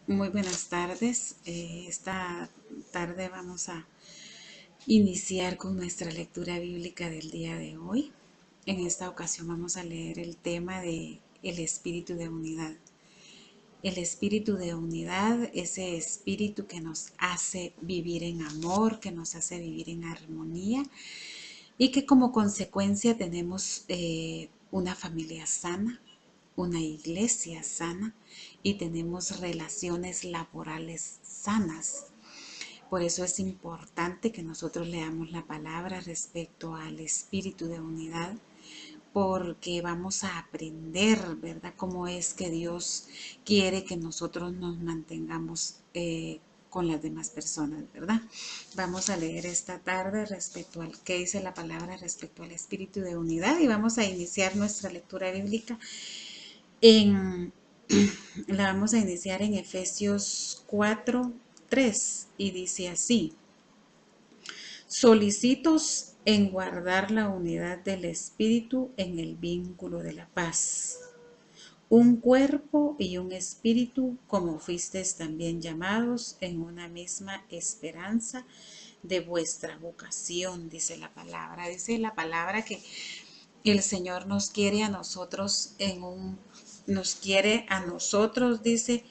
Muy buenas tardes. Esta tarde vamos a iniciar con nuestra lectura bíblica del día de hoy. En esta ocasión vamos a leer el tema de el espíritu de unidad. El espíritu de unidad, ese espíritu que nos hace vivir en amor, que nos hace vivir en armonía y que como consecuencia tenemos una familia sana, una iglesia sana y tenemos relaciones laborales sanas. Por eso es importante que nosotros leamos la palabra respecto al espíritu de unidad, porque vamos a aprender, ¿verdad?, cómo es que Dios quiere que nosotros nos mantengamos con las demás personas, ¿verdad? Vamos a leer esta tarde respecto al que dice la palabra respecto al espíritu de unidad y vamos a iniciar nuestra lectura bíblica en la vamos a iniciar en Efesios 4:3 y dice así: solicitos en guardar la unidad del espíritu en el vínculo de la paz. Un cuerpo y un espíritu, como fuisteis también llamados en una misma esperanza de vuestra vocación, dice la palabra. Dice la palabra que el Señor nos quiere a nosotros nos quiere a nosotros, dice,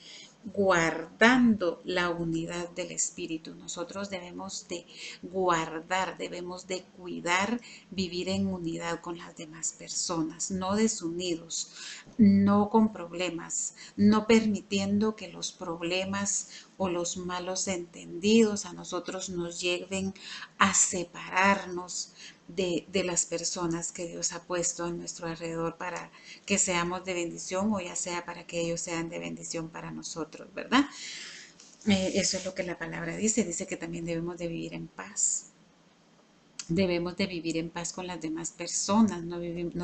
guardando la unidad del Espíritu. Nosotros debemos de guardar, debemos de cuidar, vivir en unidad con las demás personas, no desunidos, no con problemas, no permitiendo que los problemas o los malos entendidos a nosotros nos lleven a separarnos de las personas que Dios ha puesto a nuestro alrededor para que seamos de bendición o ya sea para que ellos sean de bendición para nosotros, ¿verdad? Eso es lo que la palabra dice. Dice que también debemos de vivir en paz. Debemos de vivir en paz con las demás personas. No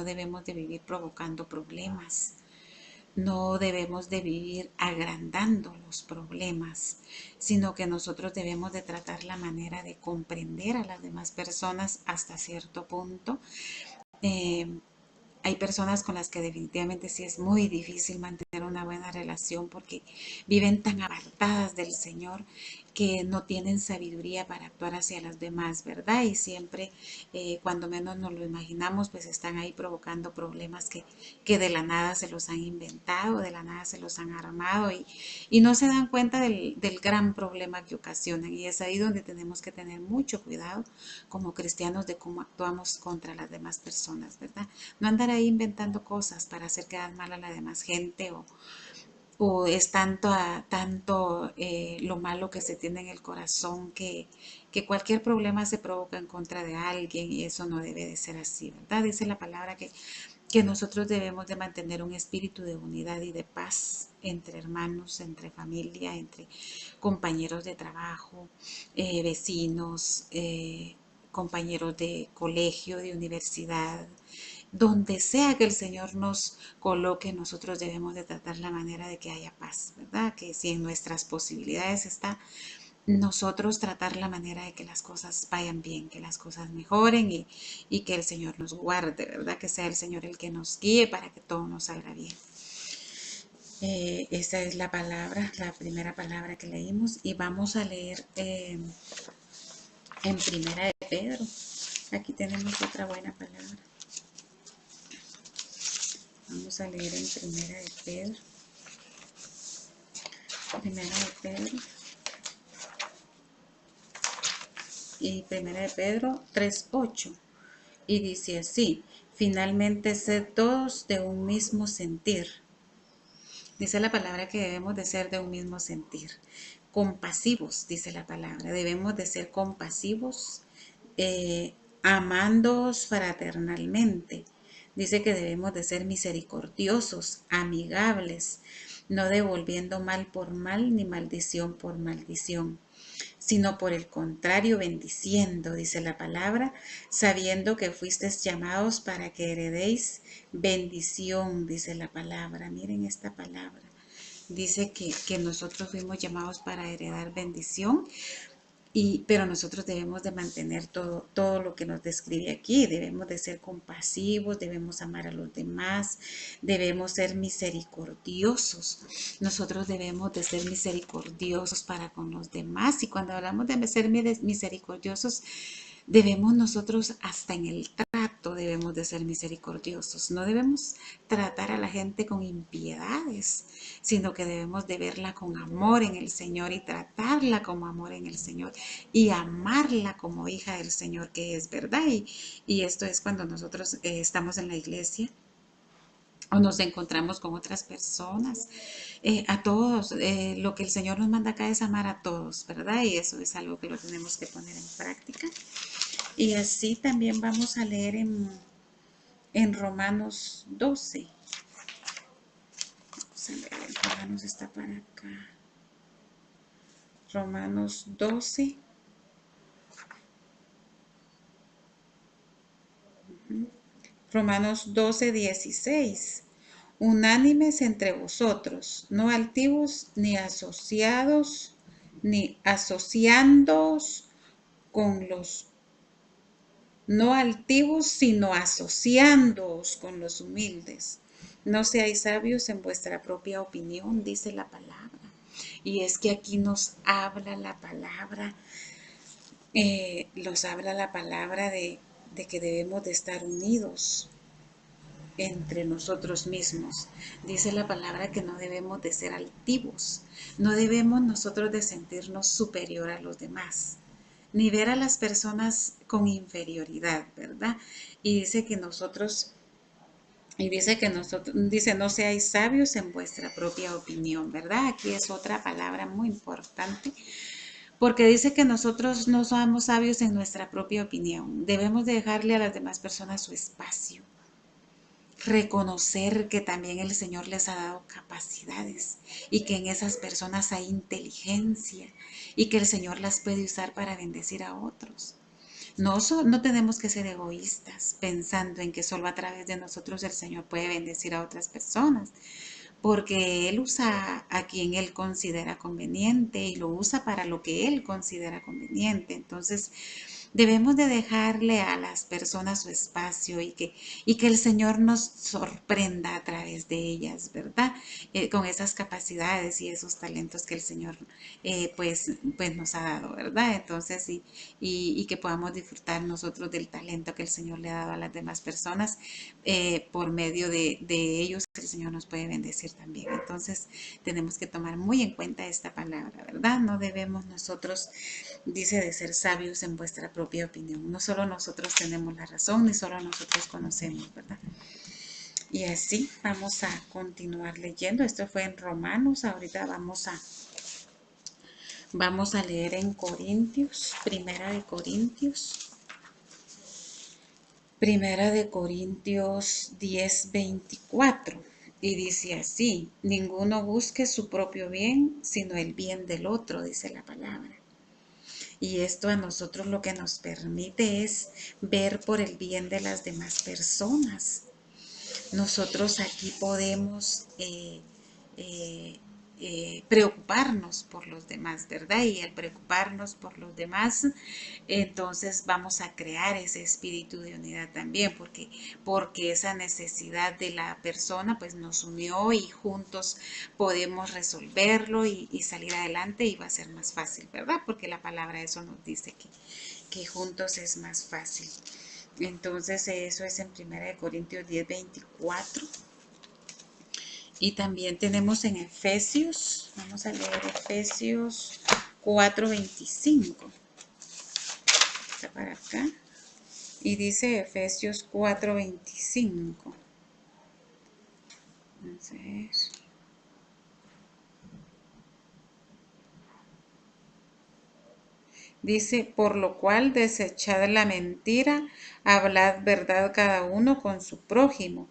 debemos de vivir provocando problemas. No debemos de vivir agrandando los problemas, sino que nosotros debemos de tratar la manera de comprender a las demás personas hasta cierto punto. Eh, Hay personas con las que definitivamente sí es muy difícil mantener una buena relación porque viven tan apartadas del Señor que no tienen sabiduría para actuar hacia las demás, ¿verdad? Y siempre, cuando menos nos lo imaginamos, pues están ahí provocando problemas que de la nada se los han inventado, de la nada se los han armado y no se dan cuenta del gran problema que ocasionan. Y es ahí donde tenemos que tener mucho cuidado como cristianos de cómo actuamos contra las demás personas, ¿verdad? No andar ahí inventando cosas para hacer quedar mal a la demás gente o es tanto lo malo que se tiene en el corazón que cualquier problema se provoca en contra de alguien y eso no debe de ser así, ¿verdad? Dice la palabra que nosotros debemos de mantener un espíritu de unidad y de paz entre hermanos, entre familia, entre compañeros de trabajo, vecinos, compañeros de colegio, de universidad, donde sea que el Señor nos coloque, nosotros debemos de tratar la manera de que haya paz, ¿verdad? Que si en nuestras posibilidades está, nosotros tratar la manera de que las cosas vayan bien, que las cosas mejoren y que el Señor nos guarde, ¿verdad? Que sea el Señor el que nos guíe para que todo nos salga bien. Esa es la palabra, la primera palabra que leímos y vamos a leer en Primera de Pedro. Aquí tenemos otra buena palabra. Vamos a leer en Primera de Pedro. Primera de Pedro. Y Primera de Pedro 3:8. Y dice así: finalmente sed todos de un mismo sentir. Dice la palabra que debemos de ser de un mismo sentir. Compasivos, dice la palabra. Debemos de ser compasivos, amándoos fraternalmente. Dice que debemos de ser misericordiosos, amigables, no devolviendo mal por mal ni maldición por maldición, sino por el contrario bendiciendo, dice la palabra, sabiendo que fuisteis llamados para que heredéis bendición, dice la palabra. Miren esta palabra. Dice que nosotros fuimos llamados para heredar bendición Pero nosotros debemos de mantener todo lo que nos describe aquí. Debemos de ser compasivos, debemos amar a los demás, debemos ser misericordiosos. Nosotros debemos de ser misericordiosos para con los demás. Y cuando hablamos de ser misericordiosos, debemos nosotros hasta en el trato debemos de ser misericordiosos. No debemos tratar a la gente con impiedades, sino que debemos de verla con amor en el Señor y tratarla como amor en el Señor y amarla como hija del Señor que es, ¿verdad? Y esto es cuando nosotros estamos en la iglesia o nos encontramos con otras personas, a todos, lo que el Señor nos manda acá es amar a todos, ¿verdad? Y eso es algo que lo tenemos que poner en práctica. Y así también vamos a leer en Romanos 12. Vamos a leer, Romanos está para acá. Romanos 12. Romanos 12, 16. Unánimes entre vosotros, no altivos ni asociados, ni asociándoos con los no altivos, sino asociándoos con los humildes. No seáis sabios en vuestra propia opinión, dice la palabra. Y es que aquí nos habla la palabra, de que debemos de estar unidos entre nosotros mismos. Dice la palabra que no debemos de ser altivos, no debemos nosotros de sentirnos superior a los demás, ni ver a las personas con inferioridad, ¿verdad? Y dice que nosotros, dice, no seáis sabios en vuestra propia opinión, ¿verdad? Aquí es otra palabra muy importante, porque dice que nosotros no somos sabios en nuestra propia opinión. Debemos de dejarle a las demás personas su espacio. Reconocer que también el Señor les ha dado capacidades y que en esas personas hay inteligencia y que el Señor las puede usar para bendecir a otros. No tenemos que ser egoístas pensando en que solo a través de nosotros el Señor puede bendecir a otras personas, porque Él usa a quien Él considera conveniente y lo usa para lo que Él considera conveniente. Entonces, debemos de dejarle a las personas su espacio y que el Señor nos sorprenda a través de ellas, ¿verdad? Con esas capacidades y esos talentos que el Señor pues nos ha dado, ¿verdad? Entonces, y que podamos disfrutar nosotros del talento que el Señor le ha dado a las demás personas, por medio de ellos el Señor nos puede bendecir también. Entonces, tenemos que tomar muy en cuenta esta palabra, ¿verdad? No debemos nosotros, dice, de ser sabios en vuestra propia opinión. No solo nosotros tenemos la razón, ni solo nosotros conocemos, ¿verdad? Y así vamos a continuar leyendo. Esto fue en Romanos. Ahorita vamos a leer en Corintios, Primera de Corintios 10, 24. Y dice así: ninguno busque su propio bien, sino el bien del otro, dice la palabra. Y esto a nosotros lo que nos permite es ver por el bien de las demás personas. Nosotros aquí podemos preocuparnos por los demás, ¿verdad? Y al preocuparnos por los demás, entonces vamos a crear ese espíritu de unidad también, porque esa necesidad de la persona pues nos unió y juntos podemos resolverlo y salir adelante, y va a ser más fácil, ¿verdad? Porque la palabra eso nos dice que juntos es más fácil. Entonces eso es en 1 Corintios 10, 24. Y también tenemos en Efesios, vamos a leer Efesios 4, 25. Está para acá. Y dice Efesios 4, 25. Entonces, dice, por lo cual desechad la mentira, hablad verdad cada uno con su prójimo,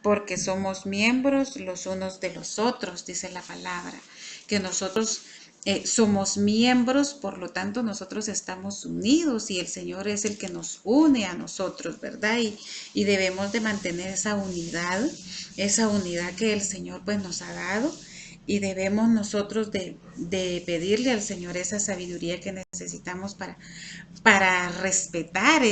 porque somos miembros los unos de los otros, dice la palabra, que nosotros somos miembros, por lo tanto nosotros estamos unidos y el Señor es el que nos une a nosotros, ¿verdad? Y debemos de mantener esa unidad que el Señor pues nos ha dado. y debemos nosotros de pedirle al Señor esa sabiduría que necesitamos para respetar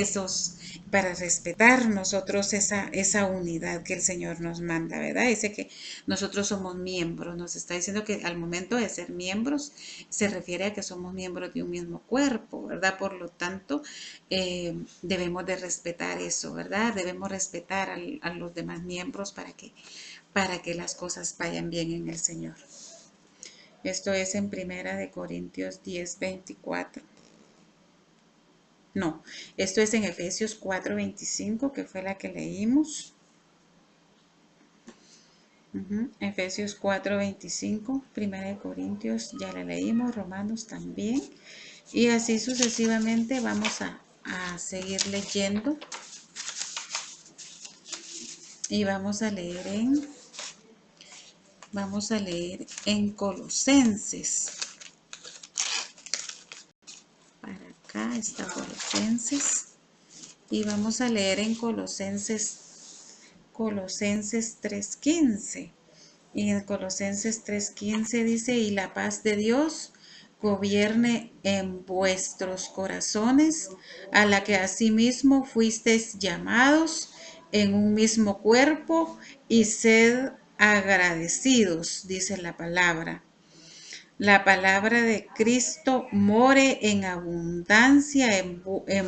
para respetar nosotros esa unidad que el Señor nos manda, ¿verdad? Dice que nosotros somos miembros, nos está diciendo que al momento de ser miembros se refiere a que somos miembros de un mismo cuerpo, ¿verdad? Por lo tanto, debemos de respetar eso, ¿verdad? Debemos respetar a los demás miembros para que las cosas vayan bien en el Señor. Esto es en Primera de Corintios 10:24. No, esto es en Efesios 4:25, que fue la que leímos. Efesios 4:25, Primera de Corintios ya la leímos, Romanos también. Y así sucesivamente vamos a seguir leyendo. Y vamos a leer en Colosenses. Para acá está Colosenses. Y vamos a leer en Colosenses 3:15. Y en Colosenses 3:15 dice, y la paz de Dios gobierne en vuestros corazones, a la que asimismo fuisteis llamados en un mismo cuerpo, y sed agradecidos, dice la palabra. La palabra de Cristo more en abundancia en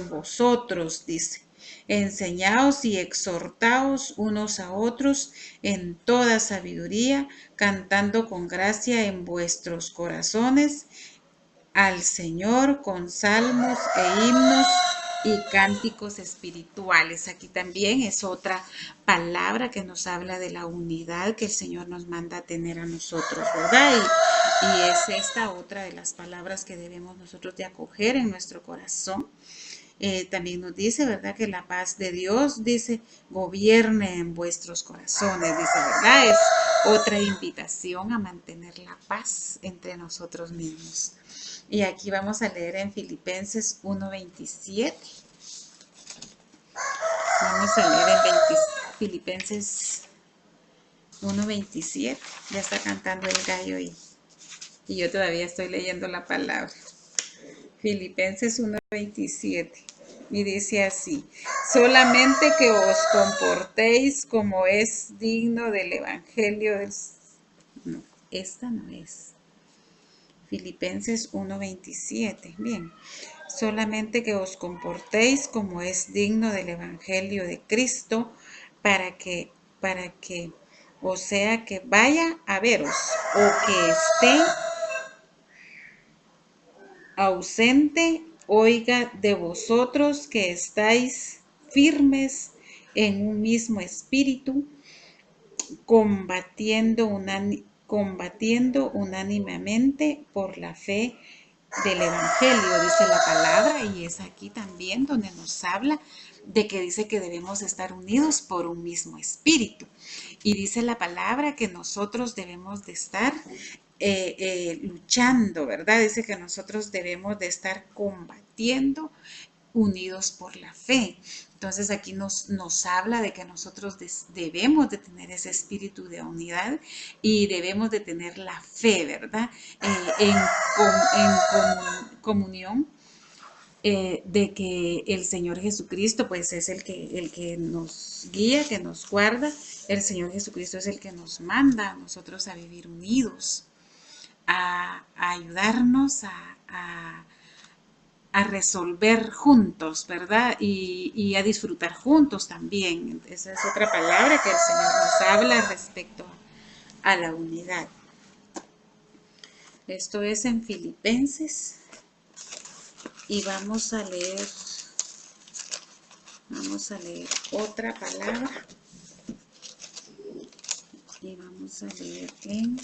vosotros, dice. Enseñaos y exhortaos unos a otros en toda sabiduría, cantando con gracia en vuestros corazones al Señor con salmos e himnos y cánticos espirituales. Aquí también es otra palabra que nos habla de la unidad que el Señor nos manda a tener a nosotros, ¿verdad? Y es esta otra de las palabras que debemos nosotros de acoger en nuestro corazón. También nos dice, ¿verdad? Que la paz de Dios, dice, gobierne en vuestros corazones, dice, ¿verdad? Es otra invitación a mantener la paz entre nosotros mismos. Y aquí vamos a leer en Filipenses 1:27. Vamos a leer en Filipenses 1:27. Ya está cantando el gallo y yo todavía estoy leyendo la palabra. Filipenses 1:27. Y dice así, solamente que os comportéis como es digno del Evangelio del... No, esta no es. Filipenses 1:27. Bien, solamente que os comportéis como es digno del Evangelio de Cristo, para que, o sea, que vaya a veros o que esté ausente, oiga de vosotros que estáis firmes en un mismo espíritu, combatiendo unánimemente por la fe del Evangelio, dice la palabra, y es aquí también donde nos habla de que dice que debemos estar unidos por un mismo espíritu. Y dice la palabra que nosotros debemos de estar luchando, ¿verdad? Dice que nosotros debemos de estar combatiendo unidos por la fe. Entonces aquí nos habla de que nosotros debemos de tener ese espíritu de unidad y debemos de tener la fe, ¿verdad? En comunión. De que el Señor Jesucristo pues es el que nos guía, que nos guarda. El Señor Jesucristo es el que nos manda a nosotros a vivir unidos, a ayudarnos a resolver juntos, ¿verdad? Y a disfrutar juntos también. Esa es otra palabra que el Señor nos habla respecto a la unidad. Esto es en Filipenses. Y vamos a leer otra palabra. Y vamos a leer en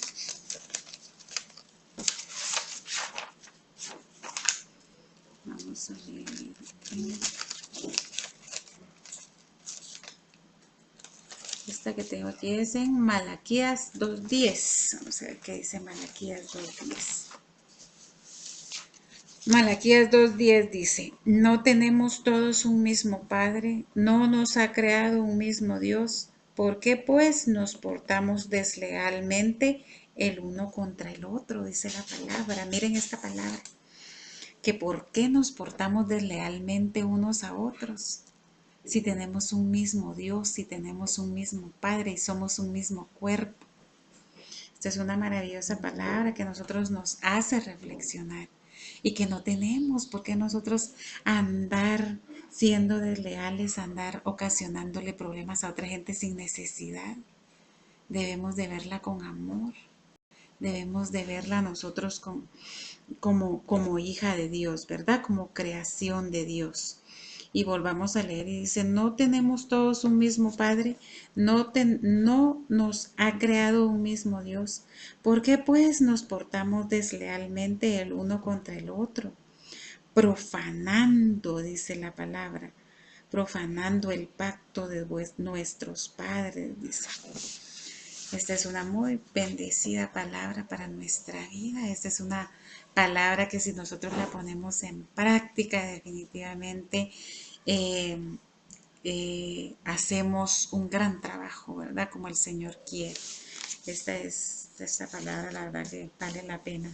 esta que tengo aquí es en Malaquías 2:10. Vamos a ver qué dice Malaquías 2:10. Malaquías 2:10 dice, ¿no tenemos todos un mismo Padre? ¿No nos ha creado un mismo Dios? ¿Por qué pues nos portamos deslealmente el uno contra el otro, dice la palabra. Miren esta palabra, que por qué nos portamos deslealmente unos a otros. Si tenemos un mismo Dios, si tenemos un mismo Padre y somos un mismo cuerpo. Esta es una maravillosa palabra que a nosotros nos hace reflexionar y que no tenemos por qué nosotros andar siendo desleales, andar ocasionándole problemas a otra gente sin necesidad. Debemos de verla con amor, debemos de verla nosotros como hija de Dios, ¿verdad? Como creación de Dios. Y volvamos a leer y dice, no tenemos todos un mismo Padre, no nos ha creado un mismo Dios. ¿Por qué pues nos portamos deslealmente el uno contra el otro? Profanando, dice la palabra, profanando el pacto de nuestros padres, dice. Esta es una muy bendecida palabra para nuestra vida. Esta es una palabra que si nosotros la ponemos en práctica, definitivamente hacemos un gran trabajo, ¿verdad? Como el Señor quiere. Esta palabra, la verdad que vale la pena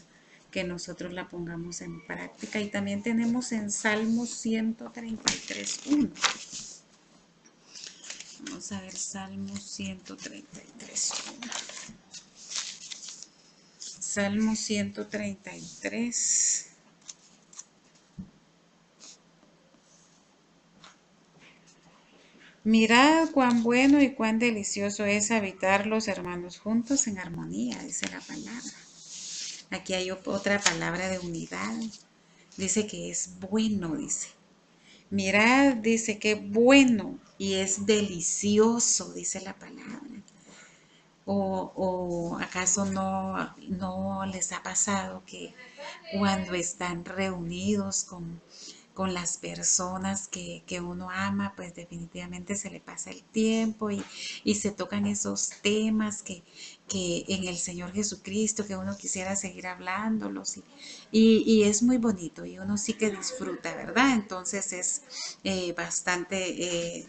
que nosotros la pongamos en práctica. Y también tenemos en Salmos 133:1. Vamos a ver Salmos 133:1. Salmo 133. Mirad cuán bueno y cuán delicioso es habitar los hermanos juntos en armonía, dice la palabra. Aquí hay otra palabra de unidad. Dice que es bueno, dice. Mirad, dice que bueno y es delicioso, dice la palabra. ¿O acaso no les ha pasado que cuando están reunidos con las personas que uno ama, pues definitivamente se le pasa el tiempo y se tocan esos temas que en el Señor Jesucristo, que uno quisiera seguir hablándolos y es muy bonito y uno sí que disfruta, ¿verdad? Entonces es bastante de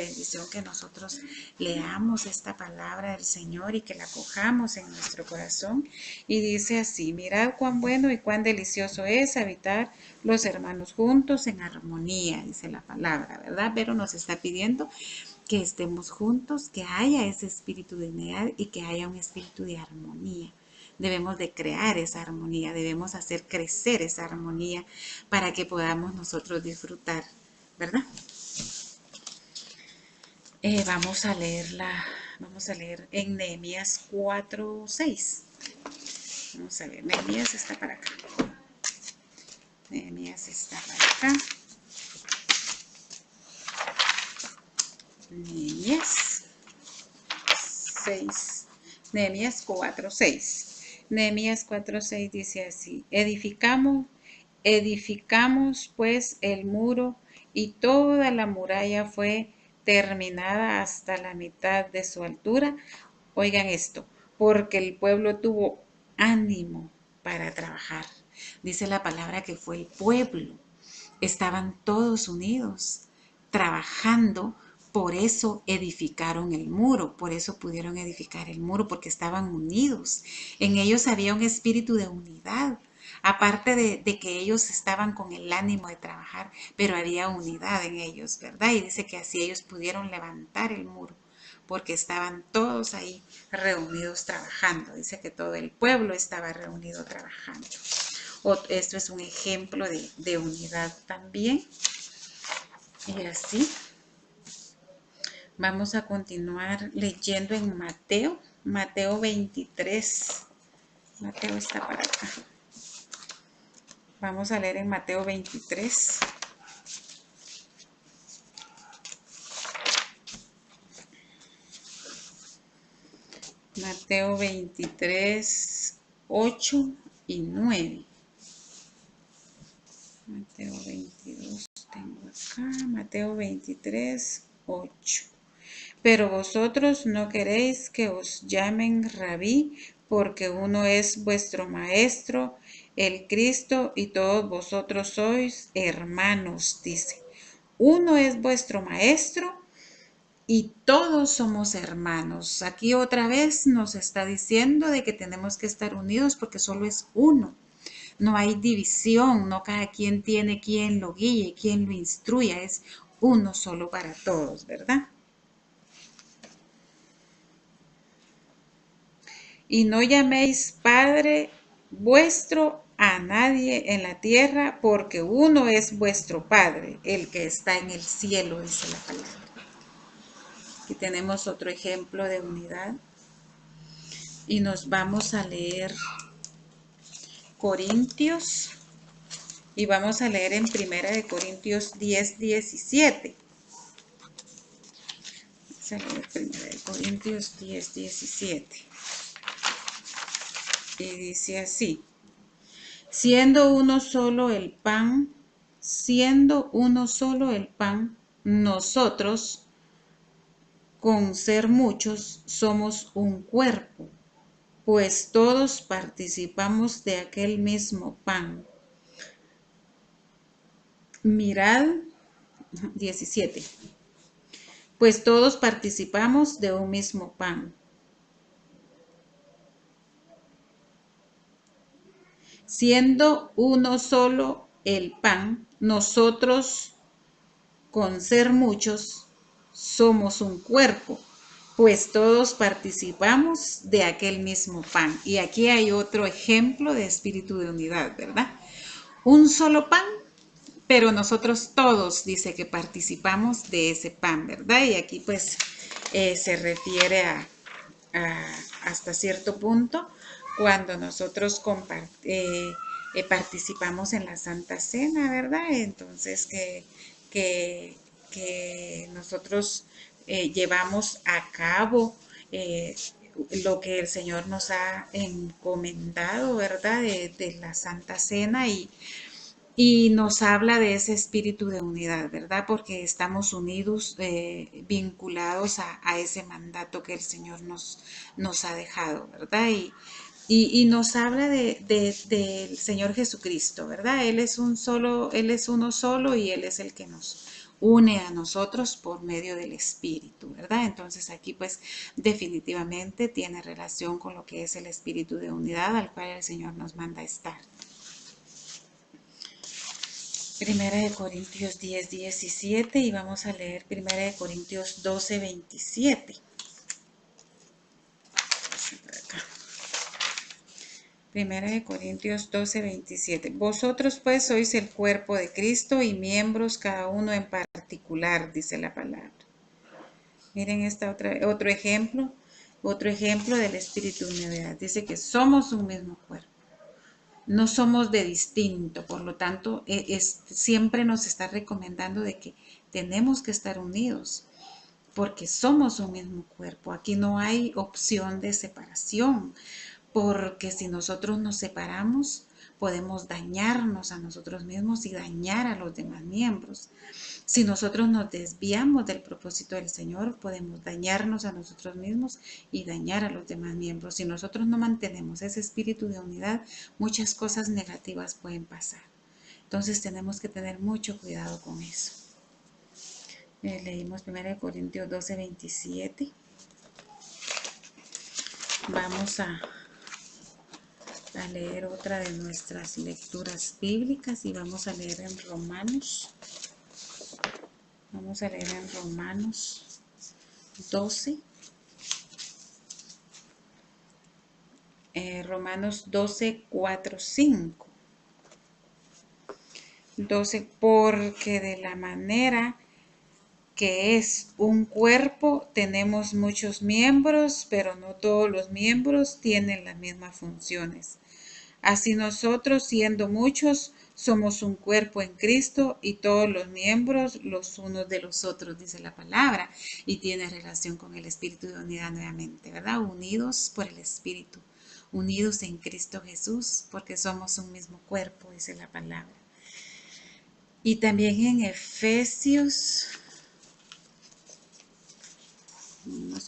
bendición que nosotros leamos esta palabra del Señor y que la cojamos en nuestro corazón. Y dice así, mirad cuán bueno y cuán delicioso es habitar los hermanos juntos en armonía, dice la palabra, ¿verdad? Pero nos está pidiendo que estemos juntos, que haya ese espíritu de unidad y que haya un espíritu de armonía. Debemos de crear esa armonía, debemos hacer crecer esa armonía para que podamos nosotros disfrutar, ¿verdad? Vamos a leer en Nehemías 4:6. Vamos a ver, Nehemías está para acá. Nehemías está para acá. Nehemías 6. Nehemías 4:6. Nehemías 4:6 dice así: edificamos pues el muro y toda la muralla fue terminada hasta la mitad de su altura. Oigan esto, porque el pueblo tuvo ánimo para trabajar. Dice la palabra que fue el pueblo. Estaban todos unidos, trabajando. Por eso edificaron el muro, por eso pudieron edificar el muro, porque estaban unidos. En ellos había un espíritu de unidad. Aparte de que ellos estaban con el ánimo de trabajar, pero había unidad en ellos, ¿verdad? Y dice que así ellos pudieron levantar el muro, porque estaban todos ahí reunidos trabajando. Dice que todo el pueblo estaba reunido trabajando. Esto es un ejemplo de unidad también. Y así vamos a continuar leyendo en Mateo 23. Mateo está para acá. Vamos a leer en Mateo 23. Mateo 23, 8 y 9. Mateo 22 tengo acá. Mateo 23, 8. Pero vosotros no queréis que os llamen rabí, porque uno es vuestro maestro, el Cristo, y todos vosotros sois hermanos, dice. Uno es vuestro maestro y todos somos hermanos. Aquí otra vez nos está diciendo de que tenemos que estar unidos porque solo es uno. No hay división, no cada quien tiene quien lo guíe, quien lo instruya, es uno solo para todos, ¿verdad? Y no llaméis Padre vuestro a nadie en la tierra, porque uno es vuestro Padre, el que está en el cielo, dice la palabra. Aquí tenemos otro ejemplo de unidad. Y nos vamos a leer Corintios. Y vamos a leer en Primera de Corintios 10, 17. Vamos a leer Primera de Corintios 10, 17. Y dice así: siendo uno solo el pan, nosotros, con ser muchos, somos un cuerpo, pues todos participamos de aquel mismo pan. Mirad, 17. Pues todos participamos de un mismo pan. Siendo uno solo el pan, nosotros, con ser muchos, somos un cuerpo, pues todos participamos de aquel mismo pan. Y aquí hay otro ejemplo de espíritu de unidad, ¿verdad? Un solo pan, pero nosotros todos, dice que participamos de ese pan, ¿verdad? Y aquí pues se refiere a hasta cierto punto cuando nosotros participamos en la Santa Cena, ¿verdad? Entonces que nosotros llevamos a cabo lo que el Señor nos ha encomendado, ¿verdad? De la Santa Cena y nos habla de ese espíritu de unidad, ¿verdad? Porque estamos unidos, vinculados a ese mandato que el Señor nos ha dejado, ¿verdad? Y nos habla del Señor Jesucristo, ¿verdad? Él es uno solo y Él es el que nos une a nosotros por medio del Espíritu, ¿verdad? Entonces aquí pues definitivamente tiene relación con lo que es el espíritu de unidad al cual el Señor nos manda a estar. Primera de Corintios 10, 17 y vamos a leer Primera de Corintios 12, 27. Primera de Corintios 12, 27. Vosotros pues sois el cuerpo de Cristo y miembros cada uno en particular, dice la palabra. Miren otro ejemplo del espíritu de unidad. Dice que somos un mismo cuerpo. No somos de distinto, por lo tanto, siempre nos está recomendando de que tenemos que estar unidos, porque somos un mismo cuerpo. Aquí no hay opción de separación, porque si nosotros nos separamos, podemos dañarnos a nosotros mismos y dañar a los demás miembros. Si nosotros nos desviamos del propósito del Señor, podemos dañarnos a nosotros mismos y dañar a los demás miembros. Si nosotros no mantenemos ese espíritu de unidad, muchas cosas negativas pueden pasar. Entonces tenemos que tener mucho cuidado con eso. Leímos 1 Corintios 12, 27. Vamos a leer otra de nuestras lecturas bíblicas y vamos a leer en Romanos. Vamos a leer en Romanos 12. Romanos 12, 4, 5. 12, porque de la manera que es un cuerpo, tenemos muchos miembros, pero no todos los miembros tienen las mismas funciones. Así nosotros, siendo muchos, somos un cuerpo en Cristo y todos los miembros los unos de los otros, dice la palabra, y tiene relación con el espíritu de unidad nuevamente, ¿verdad? Unidos por el espíritu, unidos en Cristo Jesús, porque somos un mismo cuerpo, dice la palabra. Y también en Efesios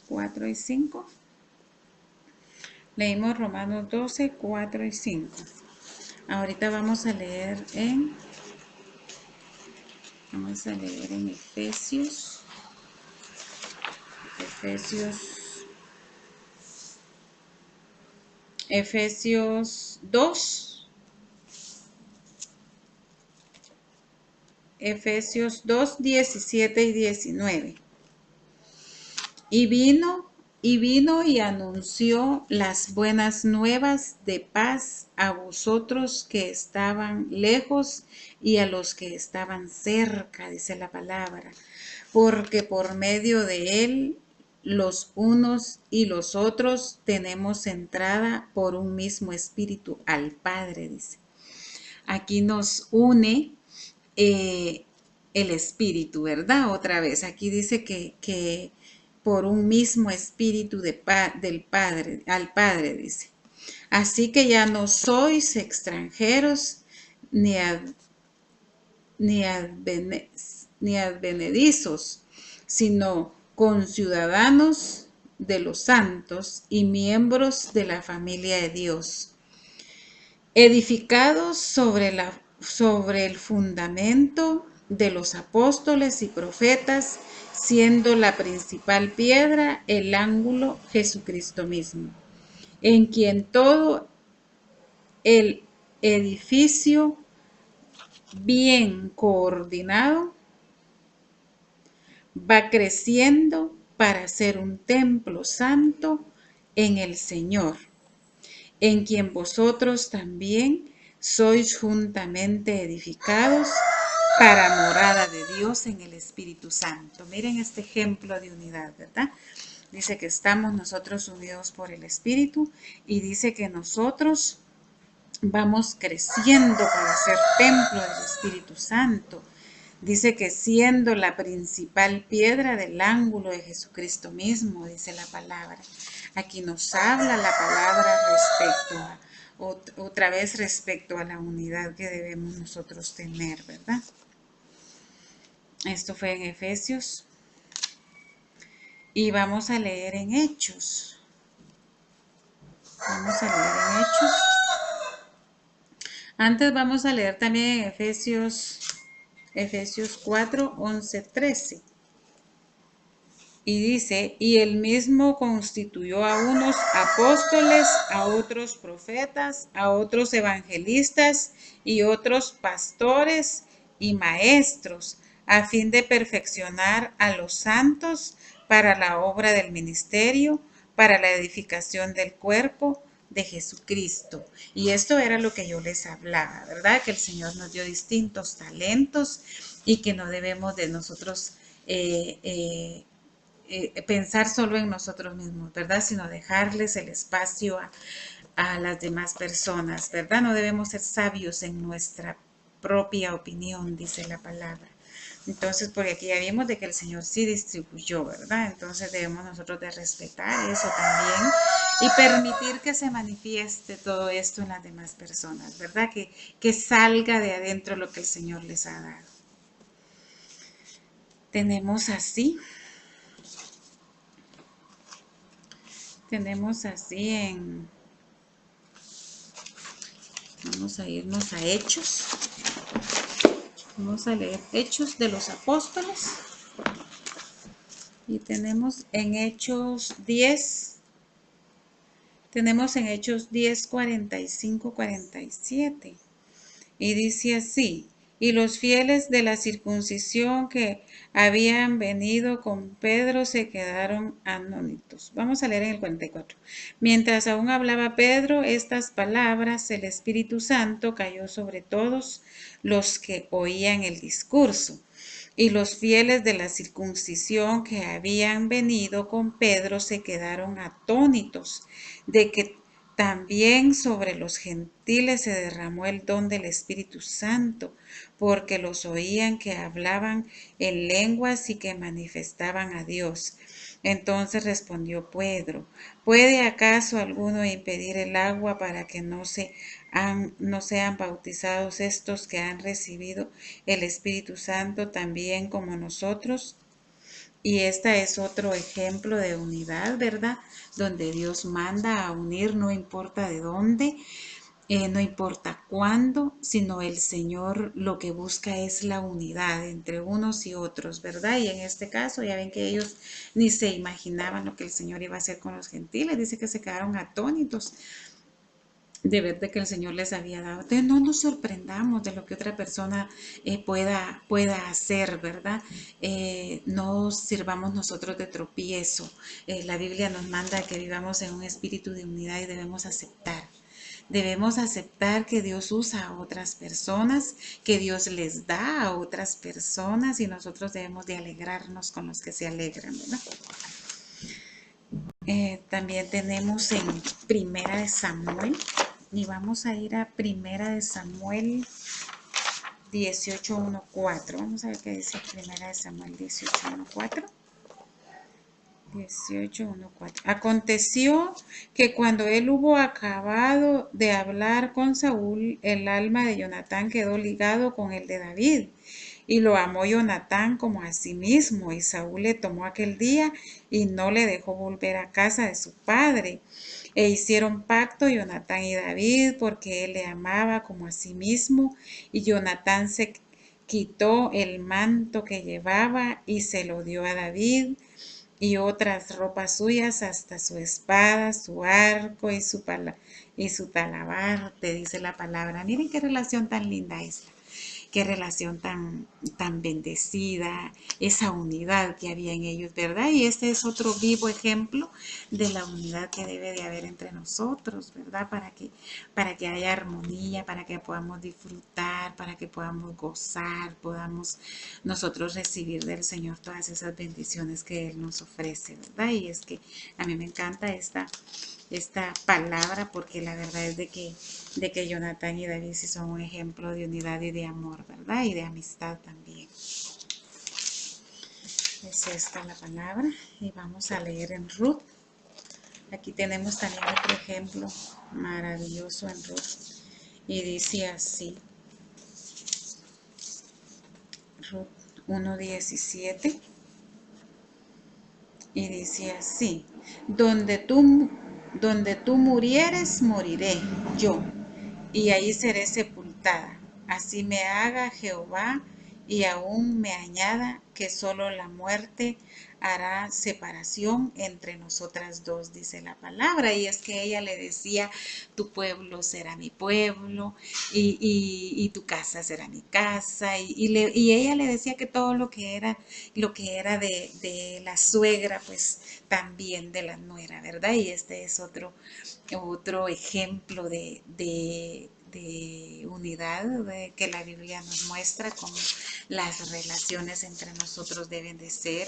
4 y 5. Leímos Romanos 12, 4 y 5. Ahorita vamos a leer en Efesios Efesios 2, Efesios 2, 17 y 19. Y anunció las buenas nuevas de paz a vosotros que estaban lejos y a los que estaban cerca, dice la palabra, porque por medio de él los unos y los otros tenemos entrada por un mismo espíritu al Padre, dice. Aquí nos une el espíritu, ¿verdad? Otra vez, aquí dice que por un mismo espíritu del Padre, al Padre, dice. Así que ya no sois extranjeros ni advenedizos, sino conciudadanos de los santos y miembros de la familia de Dios, edificados sobre el fundamento de los apóstoles y profetas, siendo la principal piedra el ángulo Jesucristo mismo, en quien todo el edificio bien coordinado va creciendo para ser un templo santo en el Señor, en quien vosotros también sois juntamente edificados para morada de Dios en el Espíritu Santo. Miren este ejemplo de unidad, ¿verdad? Dice que estamos nosotros unidos por el Espíritu y dice que nosotros vamos creciendo para ser templo del Espíritu Santo. Dice que siendo la principal piedra del ángulo de Jesucristo mismo, dice la palabra. Aquí nos habla la palabra otra vez respecto a la unidad que debemos nosotros tener, ¿verdad? Esto fue en Efesios. Y vamos a leer en Hechos. Vamos a leer en Hechos. Antes vamos a leer también en Efesios 4, 11, 13. Y dice, y él mismo constituyó a unos apóstoles, a otros profetas, a otros evangelistas y otros pastores y maestros, a fin de perfeccionar a los santos para la obra del ministerio, para la edificación del cuerpo de Jesucristo. Y esto era lo que yo les hablaba, ¿verdad? Que el Señor nos dio distintos talentos y que no debemos de nosotros pensar solo en nosotros mismos, ¿verdad? Sino dejarles el espacio a las demás personas, ¿verdad? No debemos ser sabios en nuestra propia opinión, dice la palabra. Entonces, porque aquí ya vimos de que el Señor sí distribuyó, ¿verdad? Entonces debemos nosotros de respetar eso también y permitir que se manifieste todo esto en las demás personas, ¿verdad? Que salga de adentro lo que el Señor les ha dado. Tenemos así vamos a irnos a Hechos. Vamos a leer Hechos de los Apóstoles. Y tenemos en Hechos 10, 45, 47. Y dice así, y los fieles de la circuncisión que habían venido con Pedro se quedaron atónitos. Vamos a leer en el 44. Mientras aún hablaba Pedro estas palabras, el Espíritu Santo cayó sobre todos los que oían el discurso. Y los fieles de la circuncisión que habían venido con Pedro se quedaron atónitos de que también sobre los gentiles se derramó el don del Espíritu Santo, porque los oían que hablaban en lenguas y que manifestaban a Dios. Entonces respondió Pedro, ¿puede acaso alguno impedir el agua para que no sean bautizados estos que han recibido el Espíritu Santo también como nosotros? Y esta es otro ejemplo de unidad, ¿verdad? Donde Dios manda a unir, no importa de dónde. no importa cuándo, sino el Señor lo que busca es la unidad entre unos y otros, ¿verdad? Y en este caso ya ven que ellos ni se imaginaban lo que el Señor iba a hacer con los gentiles, dice que se quedaron atónitos de ver de que el Señor les había dado. Entonces no nos sorprendamos de lo que otra persona pueda hacer, ¿verdad? No sirvamos nosotros de tropiezo. La Biblia nos manda que vivamos en un espíritu de unidad y debemos aceptar. Debemos aceptar que Dios usa a otras personas, que Dios les da a otras personas y nosotros debemos de alegrarnos con los que se alegran, ¿verdad? También tenemos en Primera de Samuel y vamos a ir a Primera de Samuel 18:1-4. Vamos a ver qué dice Primera de Samuel 18:1-4. 18:1-4. Aconteció que cuando él hubo acabado de hablar con Saúl, el alma de Jonatán quedó ligado con el de David. Y lo amó Jonatán como a sí mismo, y Saúl le tomó aquel día y no le dejó volver a casa de su padre. E hicieron pacto Jonatán y David, porque él le amaba como a sí mismo, y Jonatán se quitó el manto que llevaba y se lo dio a David, y otras ropas suyas, hasta su espada, su arco y su talabarte, dice la palabra. Miren qué relación tan linda esta. Qué relación tan bendecida, esa unidad que había en ellos, ¿verdad? Y este es otro vivo ejemplo de la unidad que debe de haber entre nosotros, ¿verdad? Para que haya armonía, para que podamos disfrutar, para que podamos gozar, podamos nosotros recibir del Señor todas esas bendiciones que Él nos ofrece, ¿verdad? Y es que a mí me encanta esta palabra porque la verdad es de que Jonatán y David sí son un ejemplo de unidad y de amor, ¿verdad? Y de amistad también. Es esta la palabra y vamos a leer en Ruth. Aquí tenemos también otro ejemplo maravilloso en Ruth y dice así, Ruth 1:17 y dice así, donde tú murieres, moriré yo, y ahí seré sepultada. Así me haga Jehová, y aún me añada que solo la muerte hará separación entre nosotras dos, dice la palabra. Y es que ella le decía, tu pueblo será mi pueblo, y tu casa será mi casa. Y ella le decía que todo lo que era de la suegra, pues también de la nuera, ¿verdad? Y este es otro ejemplo de unidad que la Biblia nos muestra, cómo las relaciones entre nosotros deben de ser,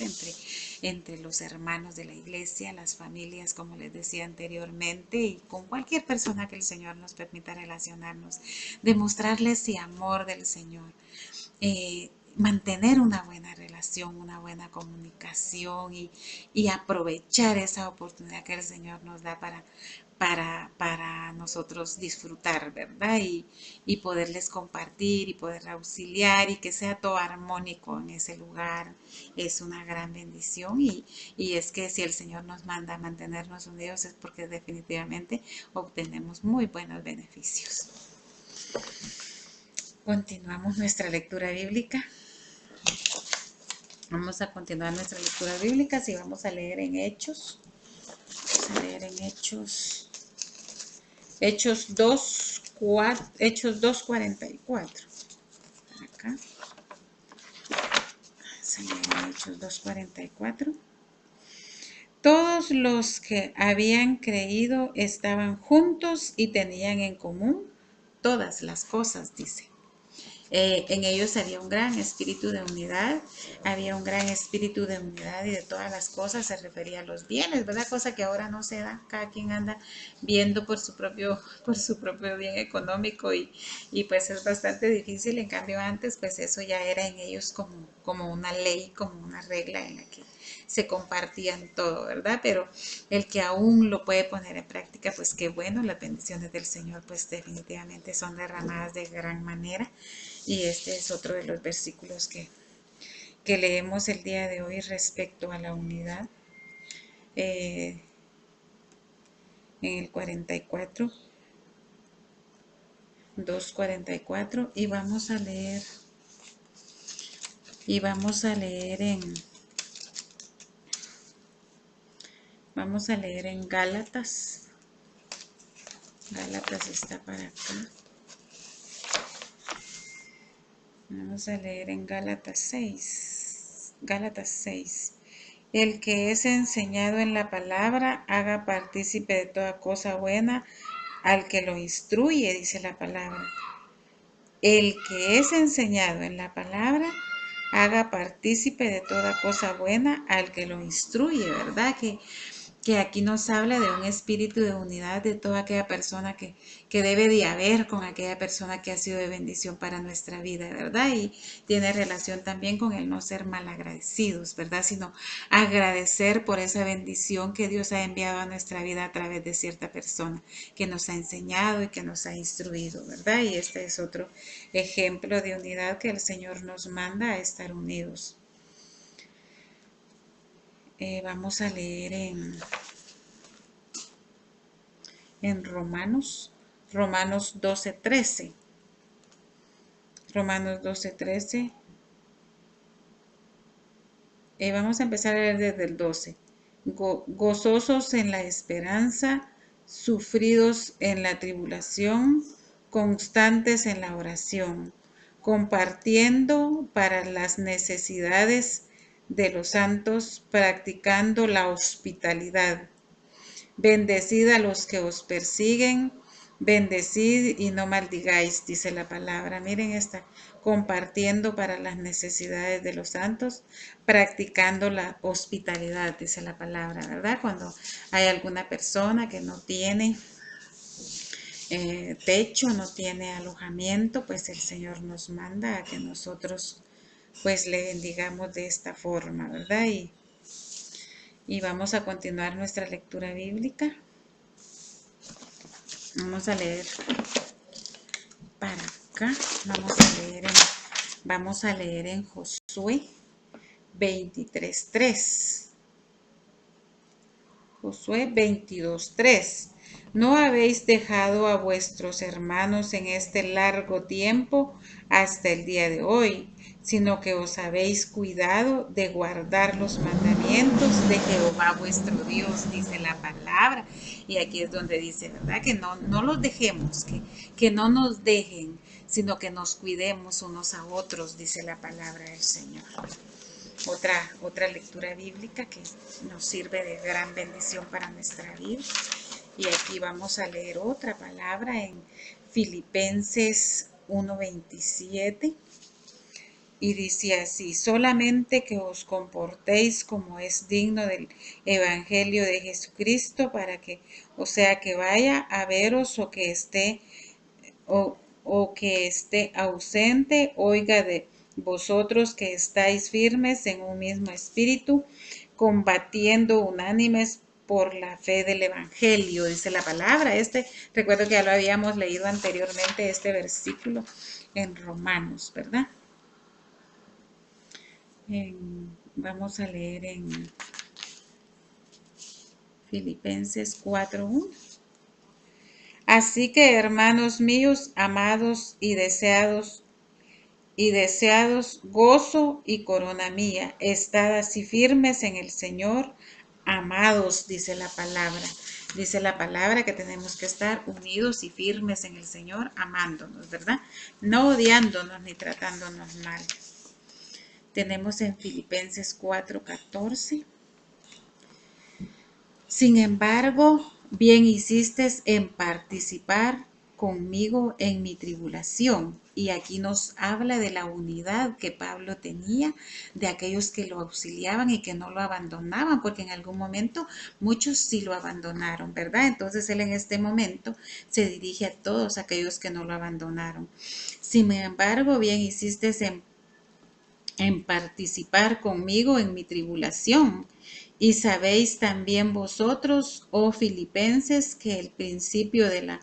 entre los hermanos de la iglesia, las familias, como les decía anteriormente, y con cualquier persona que el Señor nos permita relacionarnos, demostrarles ese amor del Señor. Mantener una buena relación, una buena comunicación y aprovechar esa oportunidad que el Señor nos da para nosotros disfrutar, ¿verdad? Y poderles compartir y poder auxiliar y que sea todo armónico en ese lugar. Es una gran bendición y es que si el Señor nos manda a mantenernos unidos es porque definitivamente obtenemos muy buenos beneficios. Continuamos nuestra lectura bíblica. Vamos a continuar nuestra lectura bíblica y vamos a leer en Hechos. Vamos a leer en Hechos 2:44. Acá. Vamos a leer en Hechos 2:44. Todos los que habían creído estaban juntos y tenían en común todas las cosas, dice. En ellos había un gran espíritu de unidad, y de todas las cosas se refería a los bienes, ¿verdad? Cosa que ahora no se da, cada quien anda viendo por su propio bien económico y pues es bastante difícil. En cambio antes pues eso ya era en ellos como una ley, como una regla en la que se compartían todo, ¿verdad? Pero el que aún lo puede poner en práctica, pues qué bueno, las bendiciones del Señor pues definitivamente son derramadas de gran manera. Y este es otro de los versículos que leemos el día de hoy respecto a la unidad. En el 44 2:44 y vamos a leer en Gálatas. Gálatas está para acá. Vamos a leer en Gálatas 6. Gálatas 6. El que es enseñado en la palabra, haga partícipe de toda cosa buena al que lo instruye, dice la palabra. El que es enseñado en la palabra, haga partícipe de toda cosa buena al que lo instruye, ¿verdad? Que aquí nos habla de un espíritu de unidad de toda aquella persona que debe de haber con aquella persona que ha sido de bendición para nuestra vida, ¿verdad? Y tiene relación también con el no ser malagradecidos, ¿verdad? Sino agradecer por esa bendición que Dios ha enviado a nuestra vida a través de cierta persona que nos ha enseñado y que nos ha instruido, ¿verdad? Y este es otro ejemplo de unidad que el Señor nos manda a estar unidos. Vamos a leer en Romanos 12:13. Romanos 12:13. Vamos a empezar a leer desde el 12. Gozosos en la esperanza, sufridos en la tribulación, constantes en la oración, compartiendo para las necesidades de los santos, practicando la hospitalidad. Bendecid a los que os persiguen, bendecid y no maldigáis, dice la palabra. Miren esta, compartiendo para las necesidades de los santos, practicando la hospitalidad, dice la palabra, ¿verdad? Cuando hay alguna persona que no tiene techo, no tiene alojamiento, pues el Señor nos manda a que nosotros pues le bendigamos de esta forma, ¿verdad? Y vamos a continuar nuestra lectura bíblica. Vamos a leer para acá. Vamos a leer en Josué 23:3. Josué 22:3. No habéis dejado a vuestros hermanos en este largo tiempo hasta el día de hoy, sino que os habéis cuidado de guardar los mandamientos de Jehová vuestro Dios, dice la palabra. Y aquí es donde dice, ¿verdad? Que no los dejemos, que no nos dejen, sino que nos cuidemos unos a otros, dice la palabra del Señor. Otra lectura bíblica que nos sirve de gran bendición para nuestra vida. Y aquí vamos a leer otra palabra en Filipenses 1:27. Y dice así: solamente que os comportéis como es digno del Evangelio de Jesucristo, para que, o sea, que vaya a veros o que esté ausente, oiga de vosotros que estáis firmes en un mismo espíritu, combatiendo unánimes por la fe del Evangelio, dice la palabra. Recuerdo que ya lo habíamos leído anteriormente, este versículo en Romanos, ¿verdad? Vamos a leer en Filipenses 4:1. Así que, hermanos míos, amados y deseados, gozo y corona mía, estad así firmes en el Señor, amados, dice la palabra. Dice la palabra que tenemos que estar unidos y firmes en el Señor, amándonos, ¿verdad? No odiándonos ni tratándonos mal. Tenemos en Filipenses 4:14. Sin embargo, bien hiciste en participar conmigo en mi tribulación. Y aquí nos habla de la unidad que Pablo tenía, de aquellos que lo auxiliaban y que no lo abandonaban, porque en algún momento muchos sí lo abandonaron, ¿verdad? Entonces él en este momento se dirige a todos aquellos que no lo abandonaron. Sin embargo, bien hiciste en participar conmigo en mi tribulación. Y sabéis también vosotros, oh filipenses, que el principio de la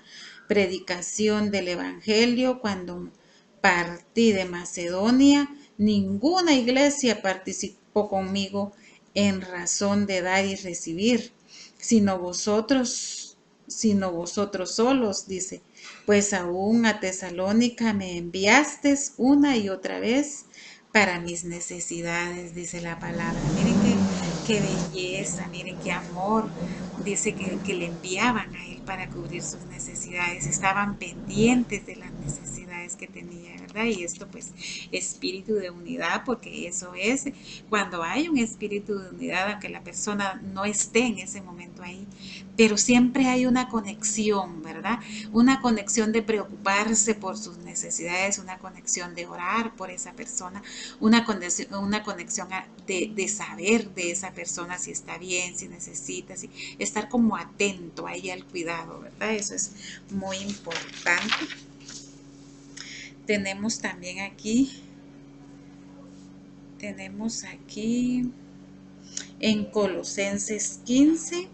predicación del Evangelio, cuando partí de Macedonia, ninguna iglesia participó conmigo en razón de dar y recibir, sino vosotros solos, dice, pues aún a Tesalónica me enviaste una y otra vez para mis necesidades, dice la palabra. Miren qué belleza, miren qué amor. Dice que le enviaban a él para cubrir sus necesidades, estaban pendientes de las necesidades que tenía, ¿verdad? Y esto pues espíritu de unidad, porque eso es, cuando hay un espíritu de unidad, aunque la persona no esté en ese momento ahí, pero siempre hay una conexión, ¿verdad? Una conexión de preocuparse por sus necesidades, una conexión de orar por esa persona, una conexión de saber de esa persona si está bien, si necesita, si estar como atento a ella al cuidado, ¿verdad? Eso es muy importante. Tenemos aquí en Colosenses 15,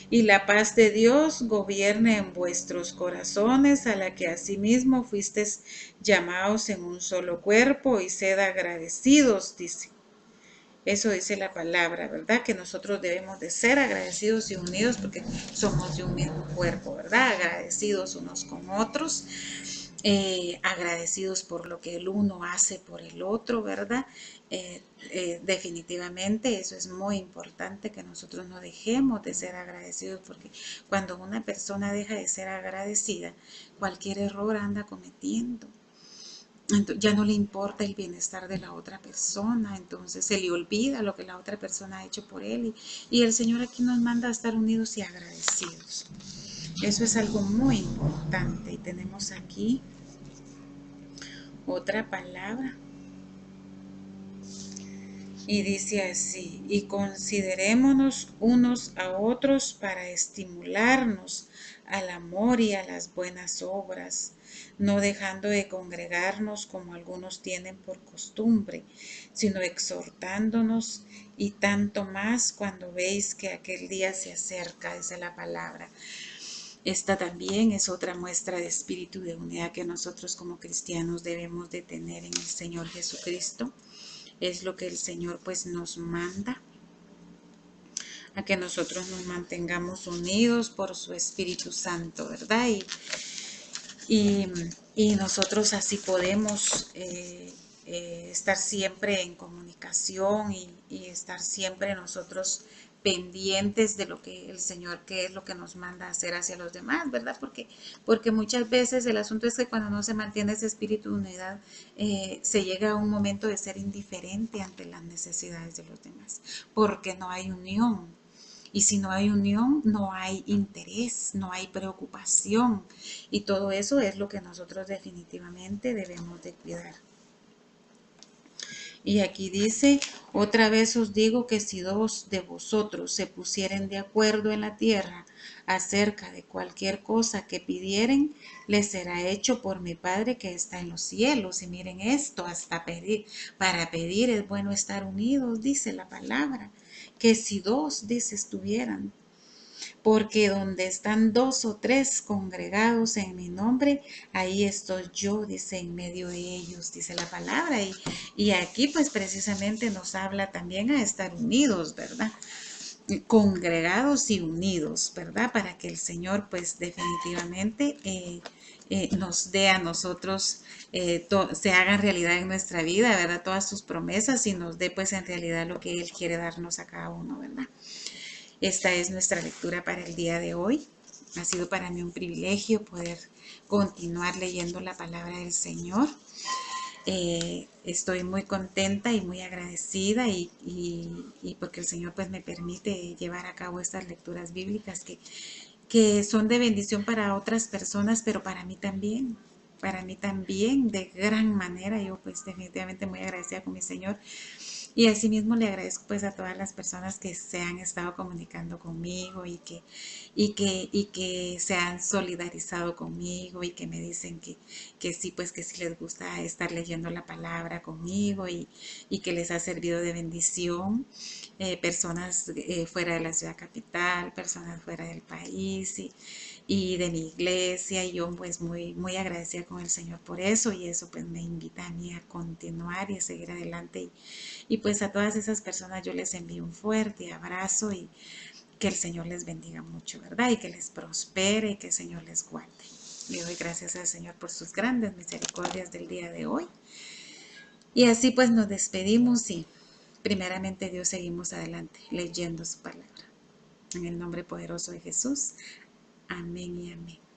y la paz de Dios gobierne en vuestros corazones, a la que asimismo fuisteis llamados en un solo cuerpo, y sed agradecidos, dice. Eso dice la palabra, ¿verdad? Que nosotros debemos de ser agradecidos y unidos porque somos de un mismo cuerpo, ¿verdad? Agradecidos unos con otros, agradecidos por lo que el uno hace por el otro, ¿verdad? Definitivamente eso es muy importante, que nosotros no dejemos de ser agradecidos, porque cuando una persona deja de ser agradecida, cualquier error anda cometiendo. Entonces, ya no le importa el bienestar de la otra persona, entonces se le olvida lo que la otra persona ha hecho por él, y el Señor aquí nos manda a estar unidos y agradecidos. Eso es algo muy importante. Y tenemos aquí otra palabra y dice así: y considerémonos unos a otros para estimularnos al amor y a las buenas obras, no dejando de congregarnos como algunos tienen por costumbre, sino exhortándonos, y tanto más cuando veis que aquel día se acerca, dice la palabra. Esta también es otra muestra de espíritu de unidad que nosotros como cristianos debemos de tener en el Señor Jesucristo. Es lo que el Señor pues nos manda, a que nosotros nos mantengamos unidos por su Espíritu Santo, ¿verdad? Y, y nosotros así podemos estar siempre en comunicación, y estar siempre nosotros pendientes de lo que el Señor, qué es lo que nos manda a hacer hacia los demás, ¿verdad? Porque muchas veces el asunto es que cuando no se mantiene ese espíritu de unidad, se llega a un momento de ser indiferente ante las necesidades de los demás, porque no hay unión. Y si no hay unión, no hay interés, no hay preocupación. Y todo eso es lo que nosotros definitivamente debemos de cuidar. Y aquí dice: otra vez os digo que si dos de vosotros se pusieren de acuerdo en la tierra acerca de cualquier cosa que pidieren, les será hecho por mi Padre que está en los cielos. Y miren esto, hasta pedir, para pedir es bueno estar unidos, dice la palabra. Que si dos, dice, estuvieran, porque donde están dos o tres congregados en mi nombre, ahí estoy yo, dice, en medio de ellos, dice la palabra. Y aquí pues precisamente nos habla también a estar unidos, ¿verdad? Congregados y unidos, ¿verdad? Para que el Señor pues definitivamente nos dé a nosotros, se haga realidad en nuestra vida, ¿verdad? Todas sus promesas, y nos dé pues en realidad lo que Él quiere darnos a cada uno, ¿verdad? Esta es nuestra lectura para el día de hoy. Ha sido para mí un privilegio poder continuar leyendo la palabra del Señor. Estoy muy contenta y muy agradecida, y porque el Señor pues me permite llevar a cabo estas lecturas bíblicas que son de bendición para otras personas, pero para mí también de gran manera. Yo pues definitivamente muy agradecida con mi Señor. Y asimismo le agradezco pues a todas las personas que se han estado comunicando conmigo, y que se han solidarizado conmigo, y que me dicen que sí, pues que sí les gusta estar leyendo la palabra conmigo, y que les ha servido de bendición. Personas fuera de la ciudad capital, personas fuera del país, y de mi iglesia, y yo pues muy, muy agradecida con el Señor por eso, y eso pues me invita a mí a continuar y a seguir adelante. Y pues a todas esas personas yo les envío un fuerte abrazo, y que el Señor les bendiga mucho, ¿verdad? Y que les prospere, y que el Señor les guarde. Le doy gracias al Señor por sus grandes misericordias del día de hoy. Y así pues nos despedimos y primeramente Dios seguimos adelante leyendo su palabra. En el nombre poderoso de Jesús. Amén y amén.